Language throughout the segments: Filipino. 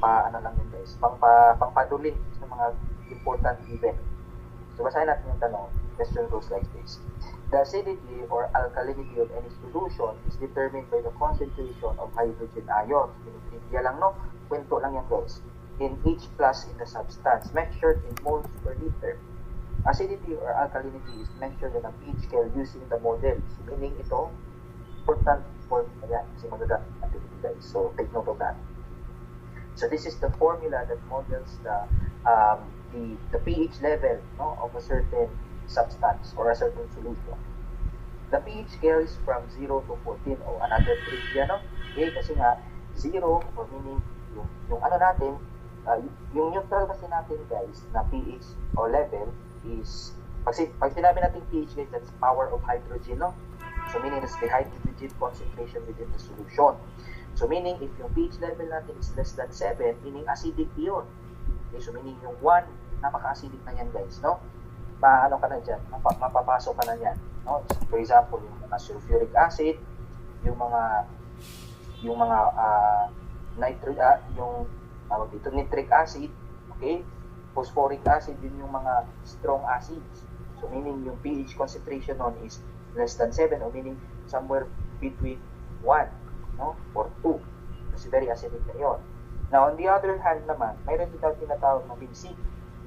ano lang yun guys, pangpadulin sa mga important event. So basahin natin yung tanong. Question goes like this. The acidity or alkalinity of any solution is determined by the concentration of hydrogen ions. Trivia lang, no? Kwento lang yan guys. In H plus in the substance, measured in moles per liter. Acidity or alkalinity is measured on a pH scale using the model. So, meaning ito, important formula yan kasi magagamit natin ito guys. So take note of that. So this is the formula that models the pH level, no, of a certain substance or a certain solution. The pH scale is from 0 to 14 o another trivia, no? Okay, kasi nga 0 or meaning yung ano natin, yung neutral kasi natin guys na pH o level is pag sinabi natin pH guys, that's power of hydrogen, no? So meaning it's the hydrogen concentration within the solution. So meaning if yung pH level natin is less than 7, meaning acidic yun. Okay, so meaning yung 1, napaka-acidic na yan guys, no? Maano ka na dyan, mapapasok ka na yan, no? For example, yung mga sulfuric acid, yung mga nitric acid, okay? Phosphoric acid, yun yung mga strong acids. So meaning yung pH concentration nun is less than 7 or meaning somewhere between 1, no, or 2. Kasi very acidic na yun. Now, on the other hand naman, mayroon din tayo tinatawag na basic.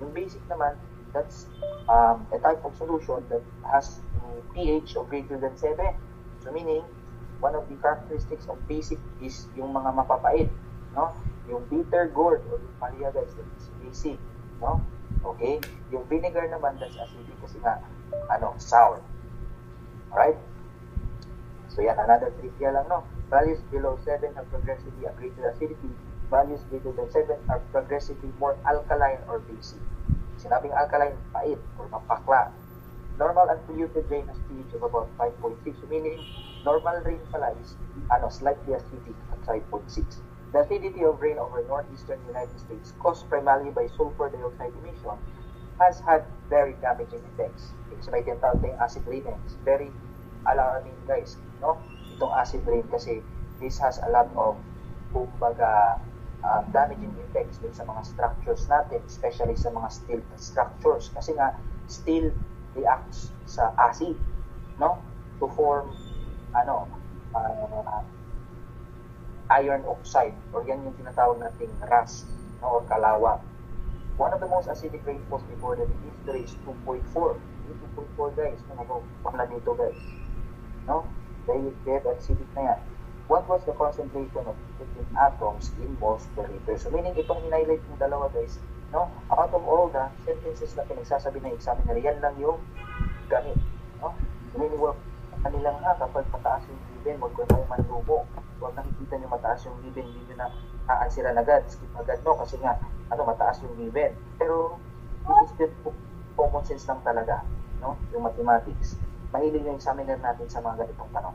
Yung basic naman, that's a type of solution that has pH of greater than 7. So meaning, one of the characteristics of basic is yung mga mapapait, no? Yung bitter gourd or yung palya guys, that's basic, no? Okay? Yung vinegar naman, that's acidic kasi nga, sour. Alright? So yan, another trivia lang, no? Values below 7 have progressively a greater acidity. Values greater than 7 are progressively more alkaline or basic. Sinabing alkaline, pait or mapakla. Normal unpolluted rain has pH of about 5.6. So meaning, normal rain pala is slightly acidic at 5.6. The acidity of rain over northeastern United States, caused primarily by sulfur dioxide emission, has had very damaging effects. So may tinatawag tayong acid rain. It's very alarming guys, no? Itong acid rain kasi this has a lot of damaging effects din sa mga structures natin, especially sa mga steel structures kasi nga steel reacts sa acid, no, to form iron oxide or yan yung tinatawag nating rust, no, or kalawang. One of the most acidic rainfalls recorded in history is 2.4. 2.4 guys, wala dito guys, no? Very acidic na yan. What was the concentration of hydrogen atoms in moles per liter? So meaning itong in-highlight yung dalawa guys, no? Out of all the sentences na pinagsasabi ng examiner, yan lang yung gamit, no? Meaning kanilang kapag mataas yung given, huwag ko tayong manlumo. Huwag nakikita nyo mataas yung given, hindi nyo na aansiran agad, skip agad, no? Kasi nga, mataas yung given. Pero this is just common sense lang talaga, no? Yung mathematics. Mahilig yung examiner natin sa mga ganitong tanong.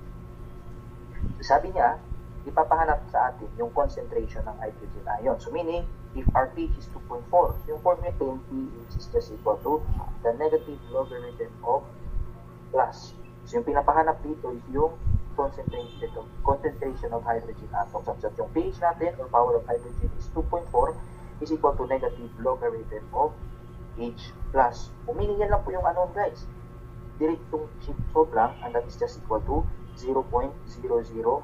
So, sabi niya, ipapahanap sa atin yung concentration ng hydrogen ion. So meaning, if our pH is 2.4, so yung formula pH is just equal to the negative logarithm of plus. So yung pinapahanap dito is yung concentration of hydrogen atoms. So yung pH natin or power of hydrogen is 2.4 is equal to negative logarithm of H plus. Meaning yan lang po yung guys. Direktong solve lang, and that is just equal to 0.00398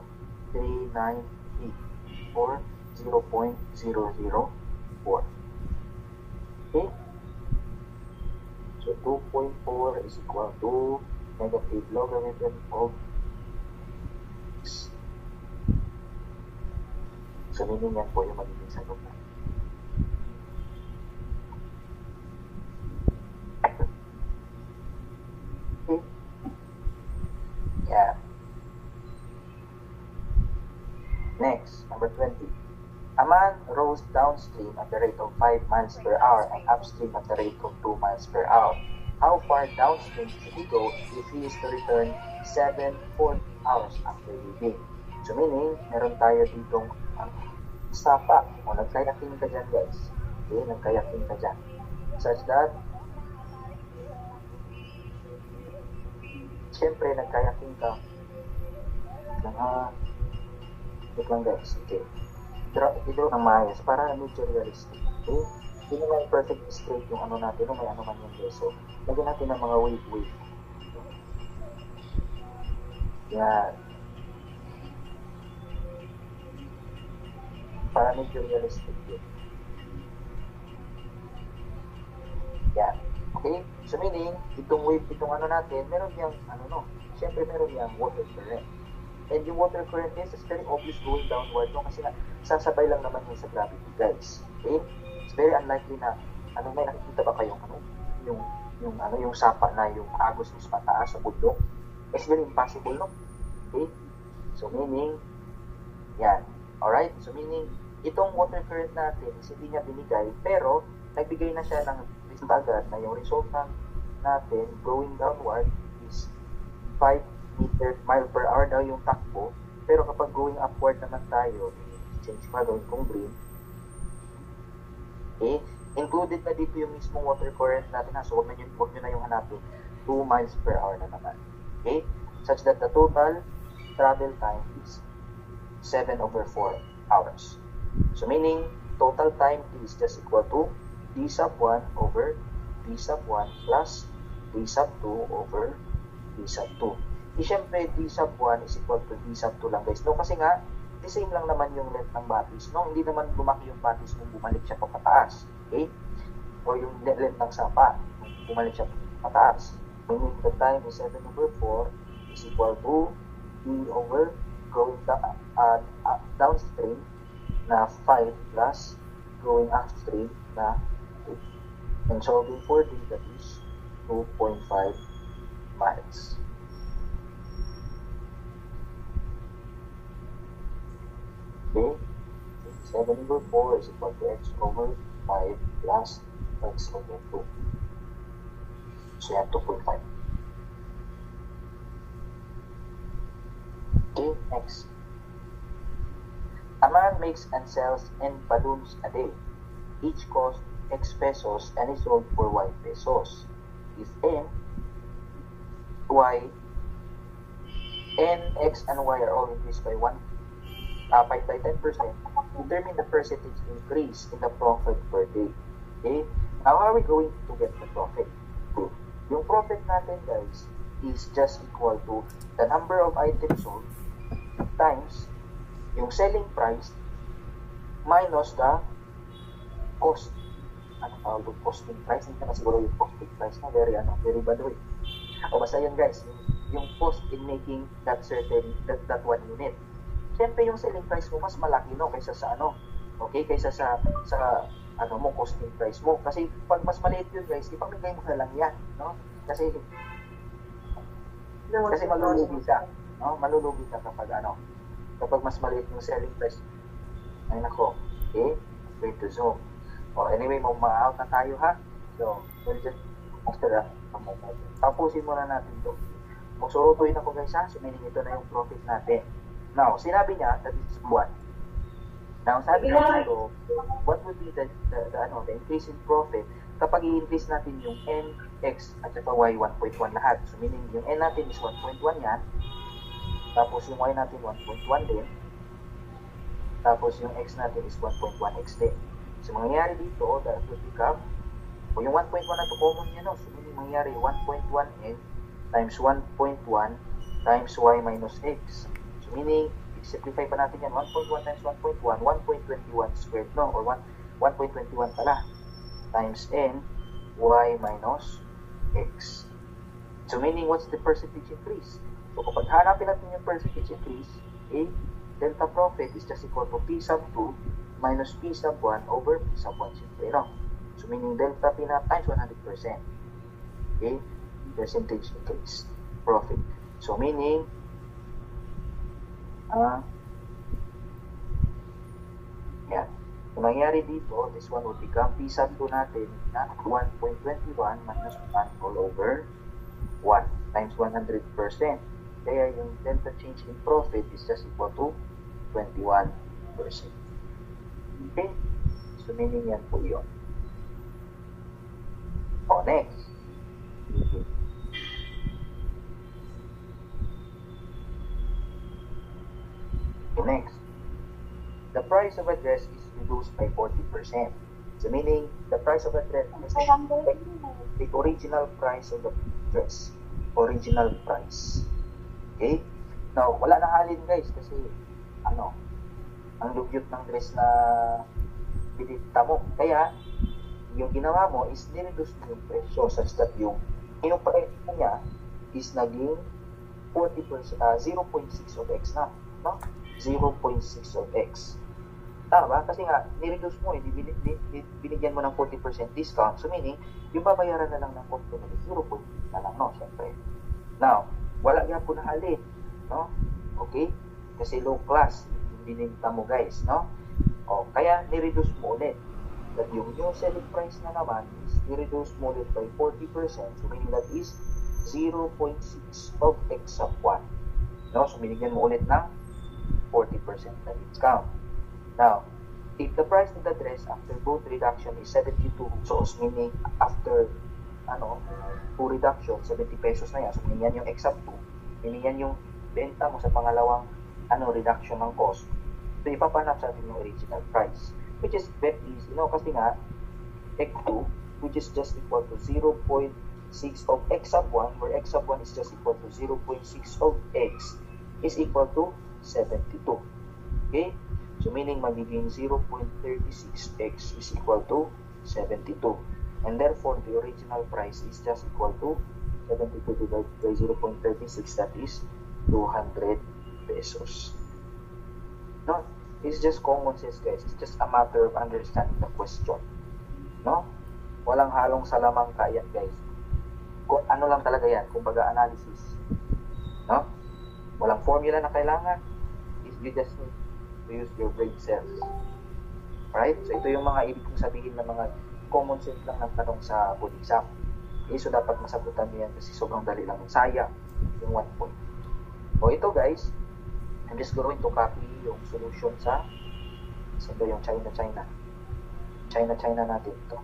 or 0.004. Okay? So 2.4 is equal to negative logarithm of x. So meaning yan po yung magiging sagot na. Okay? Yeah. Next, number 20. A man rows downstream at the rate of 5 miles per hour and upstream at the rate of 2 miles per hour. How far downstream should he go if he is to return 7-4 hours after leaving? So meaning, meron tayo ditong sapa o nagkayaking ka dyan guys. Okay, nagkayaking ka dyan. Such that, siyempre nagkayaking ka. Wait lang guys, okay. i-draw ng maayos para medyo realistic. Okay? Hindi naman perfect straight yung ano natin, may ano man yung guys. So, lagyan natin ng mga wave. Yan. Para medyo realistic yun. Yan. Okay? So meaning, itong wave, itong ano natin, meron yung, syempre meron yung water current. And yung water current is very obvious going downward, no? Kasi sasabay lang naman yun sa gravity, guys. Okay? It's very unlikely na, may nakikita ba kayong, yung sapa na yung agos is pataas sa bundok? It's very impossible, no? Okay? So meaning, yan. Alright? So meaning, itong water current natin is hindi niya binigay, pero nagbigay na siya ng result agad na yung resultant natin going downward is 5 mile per hour daw yung takbo, pero kapag going upward naman tayo, change pa gawin kong green, okay, included na dito yung mismong water current natin, so huwag nyo na yung hanapin, 2 miles per hour na naman, okay, such that the total travel time is 7/4 hours. So meaning, total time is just equal to d sub 1 over d sub 1 plus d sub 2 over d sub 2. Siyempre, d sub 1 is equal to d sub 2 lang, guys. No, kasi nga, the same lang naman yung length ng batis. No, hindi naman lumaki yung batis nung bumalik siya pa pataas. Okay? O yung length ng sapa, bumalik siya pataas. Meaning, the time is 7/4 is equal to d over going downstream na 5 plus going upstream na 8. And solving for d, that is 2.5 miles. Okay? 7/4 is equal to x over 5 plus x over 2. So yan, 2.5. Okay, next. A man makes and sells n balloons a day. Each cost x pesos and is sold for y pesos. If n, x, and y are all increased by 10%, determine the percentage increase in the profit per day. Okay? Now, how are we going to get the profit? Yung profit natin, guys, is just equal to the number of items sold times yung selling price minus the cost. Ano tawag yung costing price? Hindi na siguro yung costing price na very bad way. O basta yun, guys, yung cost in making that one unit. Siyempre yung selling price mo mas malaki, no, kaysa sa kaysa sa mo costing price mo. Kasi pag mas maliit yun, guys, ipamigay mo na lang yan, no? Kasi malulugi ka, no? Malulugi ka kapag mas maliit yung selling price. Ay nako, okay? Going to zoom. Anyway, ma-out na tayo, ha? So, we'll just, after that, tapusin muna natin to. Magsurutuin ako, guys, ha? So, meaning ito na yung profit natin. Now, sinabi niya, that is 1. Now, sabi niya dito, what would be the increase in profit kapag i-increase natin yung n, x, at saka y 1.1 lahat. So, meaning yung n natin is 1.1 yan, tapos yung y natin 1.1 din, tapos yung x natin is 1.1x din. So, mangyayari dito, that would become, yung 1.1 na to, common yan, no? So, meaning mangyayari 1.1n times 1.1 times y minus x. So, meaning, simplify pa natin yan, 1.1 times 1.1, 1.21 squared, no? Or 1.21 pala, times n, y minus x. So, meaning, what's the percentage increase? So, kapag hanapin natin yung percentage increase, delta profit is just equal to P sub 2 minus P sub 1 over P sub 1, simple, no? So, meaning, delta P na times 100%. Okay? Percentage increase. Profit. So, meaning, yan. Kung mangyari dito, this one would become P sub 2 natin na 1.21 minus 1 all over 1 times 100%. Kaya yung delta change in profit is just equal to 21%. Okay? So, meaning yan po yun. Next. Next. The price of a dress is reduced by 40%. So meaning, the price of a dress is the original price of the dress. Original price. Okay? Now, wala na halin guys kasi ang lugyot ng dress na binita mo. Kaya, yung ginawa mo is nireduce mo yung presyo such that yung presyo niya is naging 40%, 0.6 of X na. No? 0.6 of X. Tama? Kasi nga, nireduce mo, binigyan mo ng 40% discount. So meaning, yung babayaran na lang ng customer is 0.6 na lang, no? Siyempre. Now, wala yan po na halin. No? Okay? Kasi low class yung bininta mo guys, no? O, kaya nireduce mo ulit. That yung new selling price na naman is nireduce mo ulit by 40%. So meaning that is 0.6 of X sub 1. No? So binigyan mo ulit ng 40% na discount. Now, if the price of the dress after both reduction is 72 pesos, meaning after 2 reduction, 70 pesos na yan. So meaning yan yung X sub 2. Meaning yan yung benta mo sa pangalawang reduction ng cost. So ipapanap sa atin yung original price, which is very easy, kasi nga X2, which is just equal to 0.6 of X sub 1, where X sub 1 is just equal to 0.6 of X is equal to 72. Okay? So meaning magiging 0.36X is equal to 72. And therefore, the original price is just equal to 72 divided by 0.36, that is 200 pesos. No? It's just common sense guys. It's just a matter of understanding the question. No? Walang halong salamangka yan guys. Kung ano lang talaga yan, kumbaga analysis. No? Walang formula na kailangan. You just need to use your brain cells. Right? So ito yung mga ibig kong sabihin na mga common sense lang ng tanong sa board exam. Okay, so dapat masagutan mo yan kasi sobrang dali lang. Sayang yung 1 point. O ito guys, I'm just going to copy yung solution sa yung China natin ito.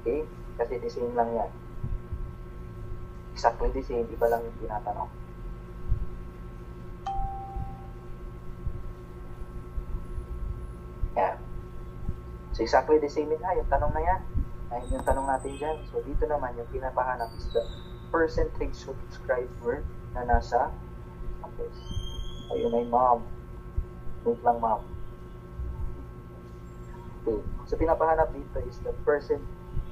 Okay? Kasi the same lang yan. Exactly the same, iba lang yung tinatanong. Yan. So exactly the same nga yung tanong na yan. Ayun yung tanong natin dyan. So dito naman yung pinapahanap is the percentage subscriber na nasa campus. Ayun ay ma'am. Wait lang ma'am. Okay. So pinapahanap dito is the percent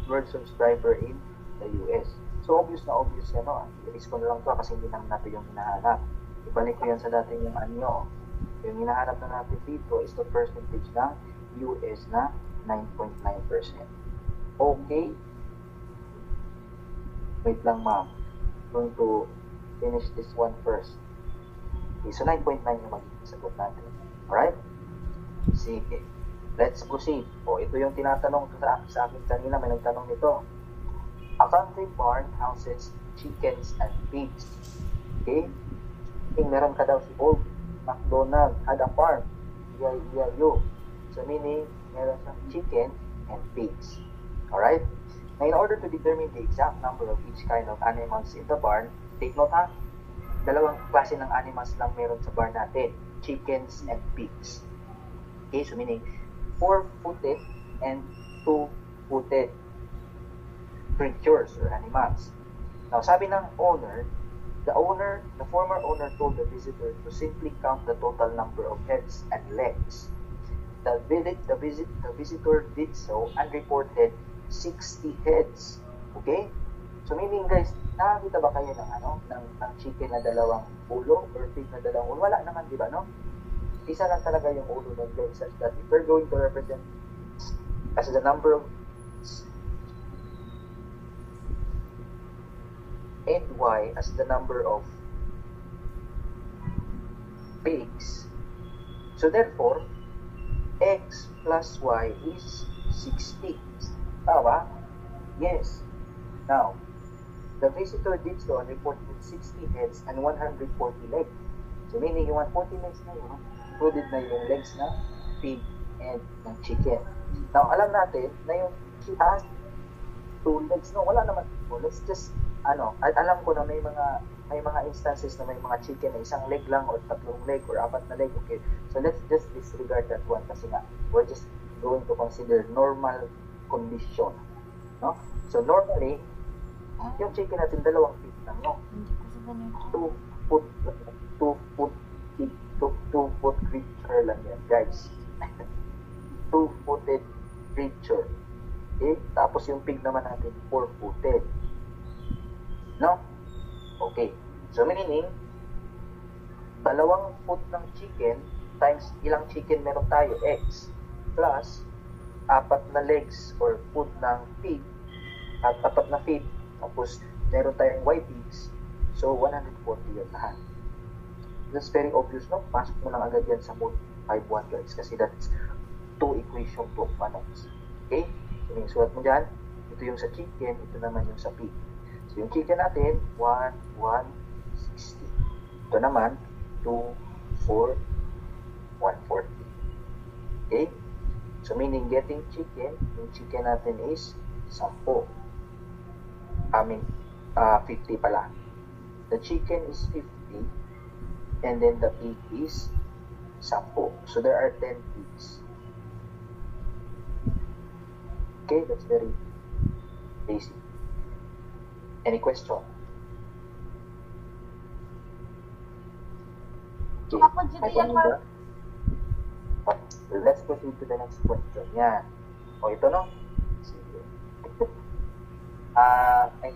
word subscriber in the US. So obvious yan, no? I-erase ko na lang to kasi hindi naman natin yung hinahanap. Ibalik ko yan sa dating yung anyo. Yung hinahanap na natin dito is the percentage ng US na 9.9%. Okay? Wait lang ma'am. Going to finish this one first. Okay, so 9.9 yung magiging sagot natin. Alright? Sige. Let's proceed. O, ito yung tinatanong sa akin kanina. May nagtanong nito. A country barn houses chickens and pigs. Okay? Meron ka daw si Old MacDonald had a farm. Yeah. So meaning, meron siyang chicken and pigs. Alright? Now, in order to determine the exact number of each kind of animals in the barn, take note ha, dalawang klase ng animals lang meron sa barn natin, chickens and pigs. Okay, so meaning 4-footed and 2-footed creatures or animals. Now, sabi ng owner, the former owner told the visitor to simply count the total number of heads and legs. The visitor did so and reported 60 heads. Okay? So meaning guys, nakakita ba kayo ng chicken na dalawang ulo or pig na dalawang ulo? Wala naman, di ba, no? Isa lang talaga yung ulo ng guys, such that if we're going to represent as the number of and y as the number of pigs. So therefore, x plus y is 60. Tama? Yes. Now, the visitor did so and reported 60 heads and 140 legs. So meaning yung 140 legs na yun, included na yung legs ng pig and ng chicken. Now, alam natin na yung she has 2 legs. No, wala naman. So, let's just, at alam ko na may mga may mga instances na may mga chicken na isang leg lang or tatlong leg or apat na leg. Okay, so let's just disregard that one kasi nga we're just going to consider normal condition, no? So normally yung chicken natin dalawang feet lang, no? Two foot creature lang yan, guys. Two-footed creature. Okay? Tapos yung pig naman natin, four-footed. No? Okay. So, meaning, dalawang foot ng chicken times ilang chicken meron tayo, X, plus apat na legs or foot ng pig at apat na feet, tapos meron tayong Y pigs, so 140 yun lahat. That's very obvious, no? Pasok mo lang agad yan sa mode 5-1, guys, kasi that's 2 equation to balance. Okay? So, yung sulat mo dyan, ito yung sa chicken, ito naman yung sa pig. So, yung chicken natin, 1, 160. Ito naman, 2, 4, 140. Okay? So, meaning getting chicken, yung chicken natin is 10. 50 pala. The chicken is 50, and then the pig is 10. So, there are 10 pigs. Okay, that's very basic. Any question? Okay. Let's proceed to the next question. Yan. O, ito, no? Sige. I